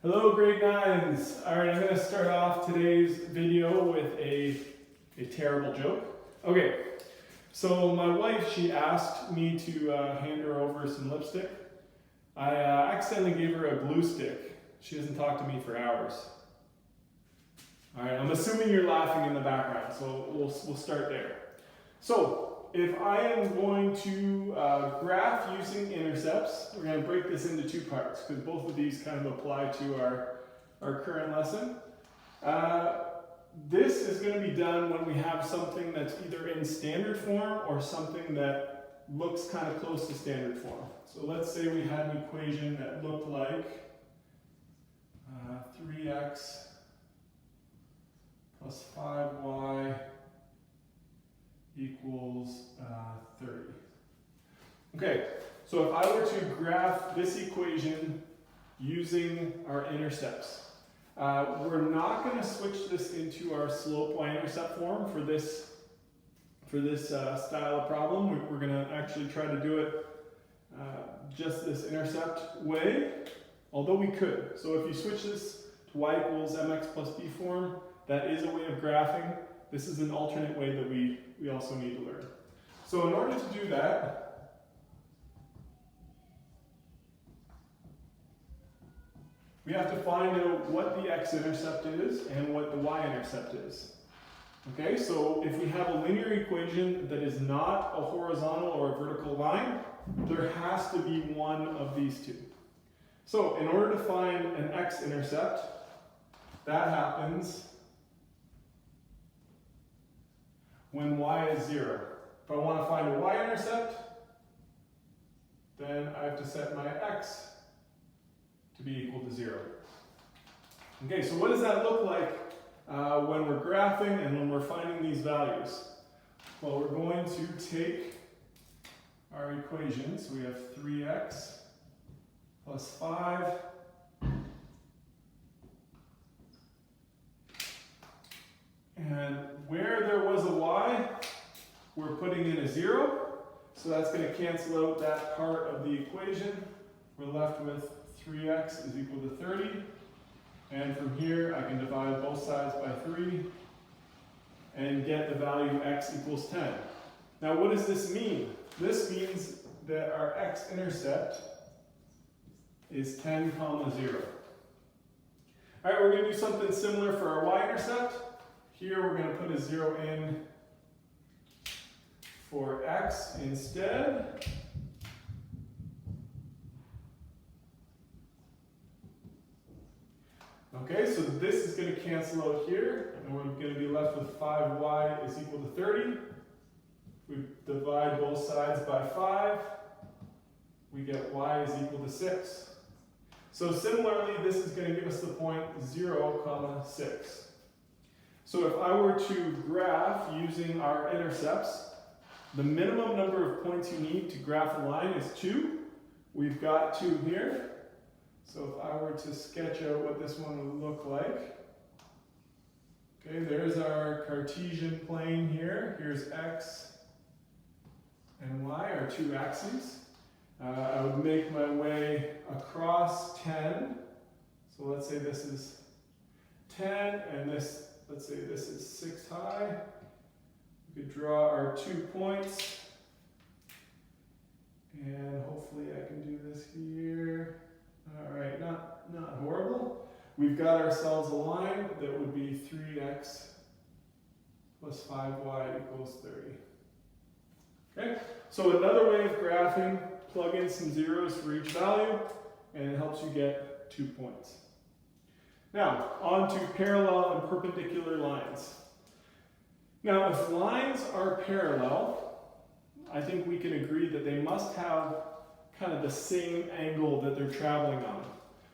Hello grade 9s. Alright, I'm going to start off today's video with a terrible joke. Okay, so my wife, she asked me to hand her over some lipstick. I accidentally gave her a glue stick. She hasn't talked to me for hours. Alright, I'm assuming you're laughing in the background, so we'll start there. So, if I am going to graph using intercepts, we're going to break this into two parts because both of these kind of apply to our current lesson. This is going to be done when we have something that's either in standard form or something that looks kind of close to standard form. So let's say we had an equation that looked like 3x plus 5y equals 30. Okay, so if I were to graph this equation using our intercepts, we're not going to switch this into our slope y-intercept form for this style of problem. We're going to actually try to do it just this intercept way, although we could. So if you switch this to y equals mx plus b form, that is a way of graphing. This is an alternate way that we also need to learn. So in order to do that, we have to find out what the x-intercept is and what the y-intercept is. Okay, so if we have a linear equation that is not a horizontal or a vertical line, there has to be one of these two. So in order to find an x-intercept, that happens when y is 0. If I want to find a y-intercept, then I have to set my x to be equal to 0. Okay, so what does that look like when we're graphing and when we're finding these values? Well, we're going to take our equation. So we have 3x plus 5 and where there was a y, we're putting in a 0. So that's going to cancel out that part of the equation. We're left with 3x is equal to 30. And from here, I can divide both sides by 3 and get the value x equals 10. Now, what does this mean? This means that our x-intercept is 10, 0. All right, we're going to do something similar for our y-intercept. Here, we're going to put a 0 in for x instead. Okay, so this is going to cancel out here, and we're going to be left with 5y is equal to 30. We divide both sides by 5. We get y is equal to 6. So similarly, this is going to give us the point 0, 6. So if I were to graph using our intercepts, the minimum number of points you need to graph a line is 2. We've got 2 here. So if I were to sketch out what this one would look like, okay, there's our Cartesian plane here. Here's x and y, our two axes. I would make my way across 10. So let's say this is 10, and this, let's say this is 6 high. We could draw our 2 points, and hopefully I can do this here. All right, not horrible. We've got ourselves a line that would be 3x plus 5y equals 30. Okay, so another way of graphing, plug in some zeros for each value, and it helps you get 2 points. Now, on to parallel and perpendicular lines. Now, if lines are parallel, I think we can agree that they must have kind of the same angle that they're traveling on.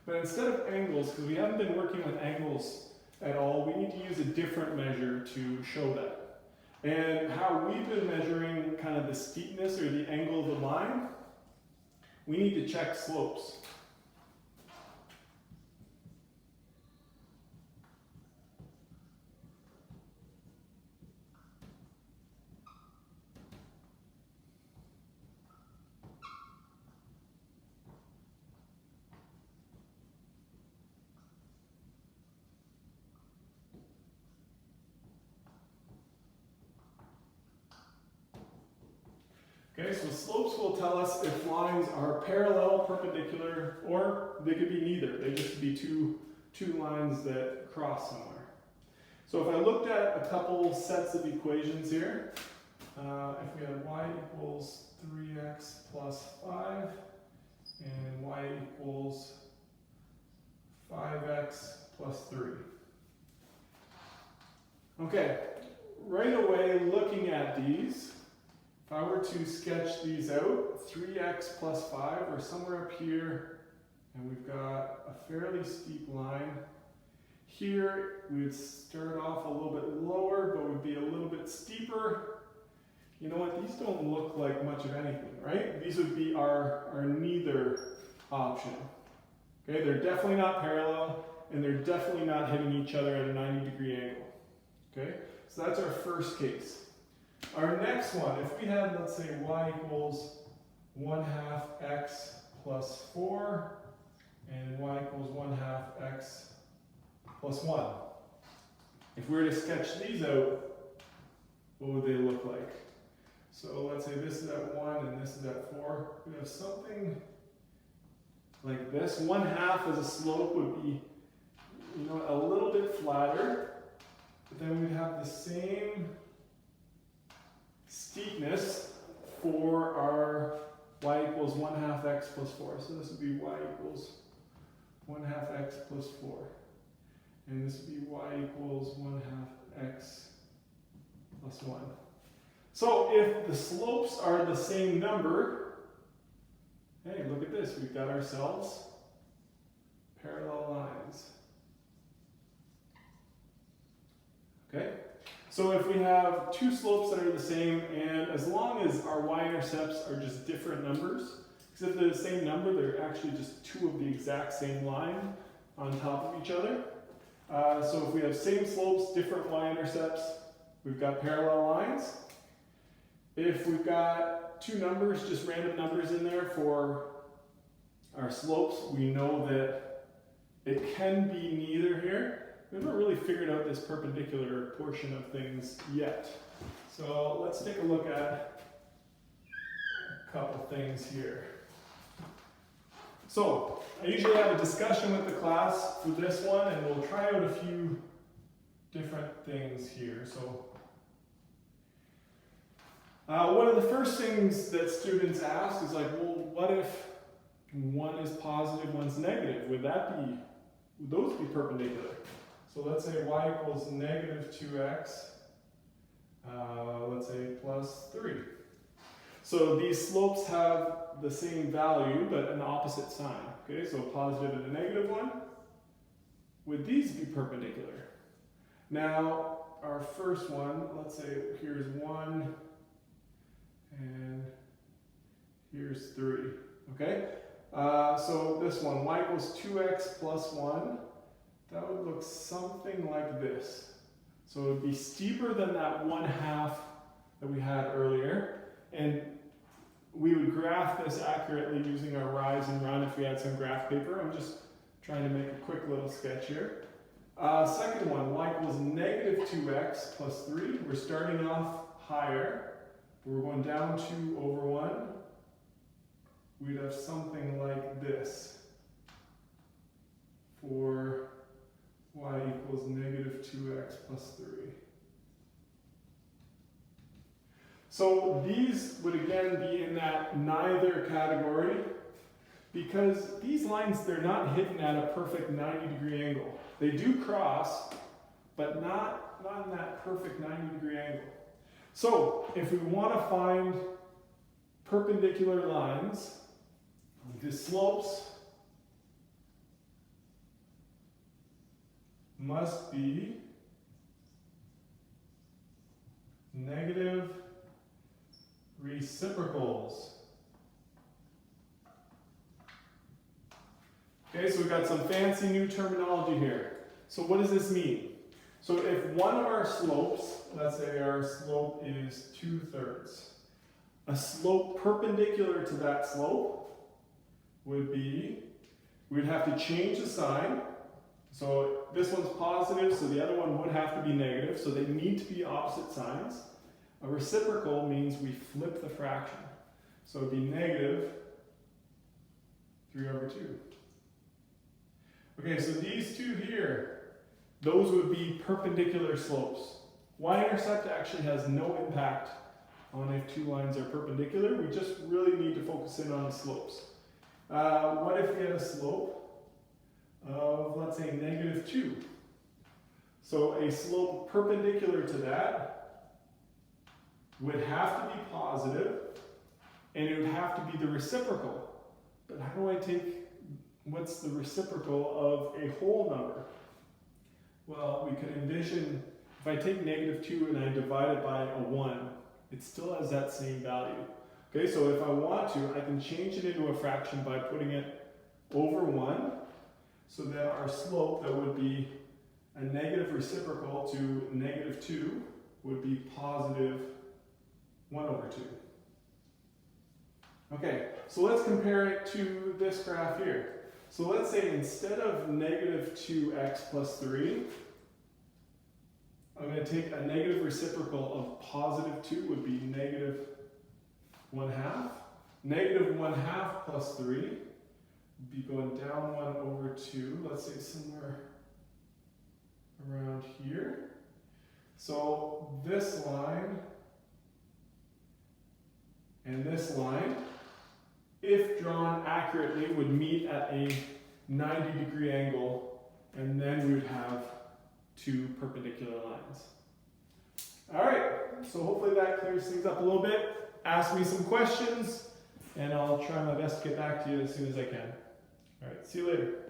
But instead of angles, because we haven't been working with angles at all, we need to use a different measure to show that. And how we've been measuring kind of the steepness or the angle of the line, we need to check slopes. Okay, so slopes will tell us if lines are parallel, perpendicular, or they could be neither. They just be two lines that cross somewhere. So if I looked at a couple sets of equations here, if we had y equals 3x plus 5 and y equals 5x plus 3. Okay, right away looking at these, if I were to sketch these out, 3x plus 5, we're somewhere up here, and we've got a fairly steep line. Here, we would start off a little bit lower, but would be a little bit steeper. You know what, these don't look like much of anything, right? These would be our neither option. Okay, they're definitely not parallel, and they're definitely not hitting each other at a 90-degree angle. Okay, so that's our first case. Our next one, if we had, let's say, y equals 1/2 x plus 4, and y equals 1/2 x plus 1. If we were to sketch these out, what would they look like? So let's say this is at 1 and this is at 4. We have something like this. 1/2 as a slope would be, you know, a little bit flatter, but then we'd have the same steepness for our y equals 1/2 x plus 4. So this would be y equals 1/2 x plus 4. And this would be y equals 1/2 x plus 1. So if the slopes are the same number, hey, look at this. We've got ourselves parallel lines. Okay? So if we have two slopes that are the same, and as long as our y-intercepts are just different numbers, because if they're the same number, they're actually just two of the exact same line on top of each other. So if we have same slopes, different y-intercepts, we've got parallel lines. If we've got two numbers, just random numbers in there for our slopes, we know that it can be neither here. We haven't really figured out this perpendicular portion of things yet. So let's take a look at a couple things here. So I usually have a discussion with the class for this one, and we'll try out a few different things here. So one of the first things that students ask is like, well, what if one is positive, one's negative? Would those be perpendicular? So let's say y equals negative 2x, let's say plus 3. So these slopes have the same value, but an opposite sign. Okay, so a positive and a negative one. Would these be perpendicular? Now, our first one, let's say here's 1, and here's 3. Okay, so this one, y equals 2x plus 1, that would look something like this. So it would be steeper than that 1/2 that we had earlier, and we would graph this accurately using our rise and run if we had some graph paper. I'm just trying to make a quick little sketch here. Second one, y equals negative 2x plus 3. We're starting off higher. We're going down 2 over 1. We'd have something like this for y equals negative 2x plus 3. So these would again be in that neither category, because these lines, they're not hidden at a perfect 90-degree angle. They do cross, but not in that perfect 90-degree angle. So if we want to find perpendicular lines, the slopes must be negative reciprocals. Okay, so we've got some fancy new terminology here. So what does this mean? So if one of our slopes, let's say our slope is 2/3, a slope perpendicular to that slope would be, we'd have to change the sign. So this one's positive, so the other one would have to be negative, so they need to be opposite signs. A reciprocal means we flip the fraction. So it'd be negative 3 over 2. Okay, so these two here, those would be perpendicular slopes. Y-intercept actually has no impact on if two lines are perpendicular. We just really need to focus in on the slopes. What if we had a slope of, let's say, negative 2? So a slope perpendicular to that would have to be positive, and it would have to be the reciprocal. But how do I take, what's the reciprocal of a whole number? Well, we could envision, if I take negative 2 and I divide it by a 1, it still has that same value. Okay, so if I want to, I can change it into a fraction by putting it over 1, so that our slope that would be a negative reciprocal to negative 2 would be positive 1 over 2. Okay, so let's compare it to this graph here. So let's say instead of negative 2x plus 3, I'm going to take a negative reciprocal of positive 2 would be negative 1/2. Negative 1/2 plus 3 would be going down 1 over 2, let's say somewhere around here. So this line and this line, if drawn accurately, would meet at a 90-degree angle, and then we would have two perpendicular lines. All right, so hopefully that clears things up a little bit. Ask me some questions, and I'll try my best to get back to you as soon as I can. All right, see you later.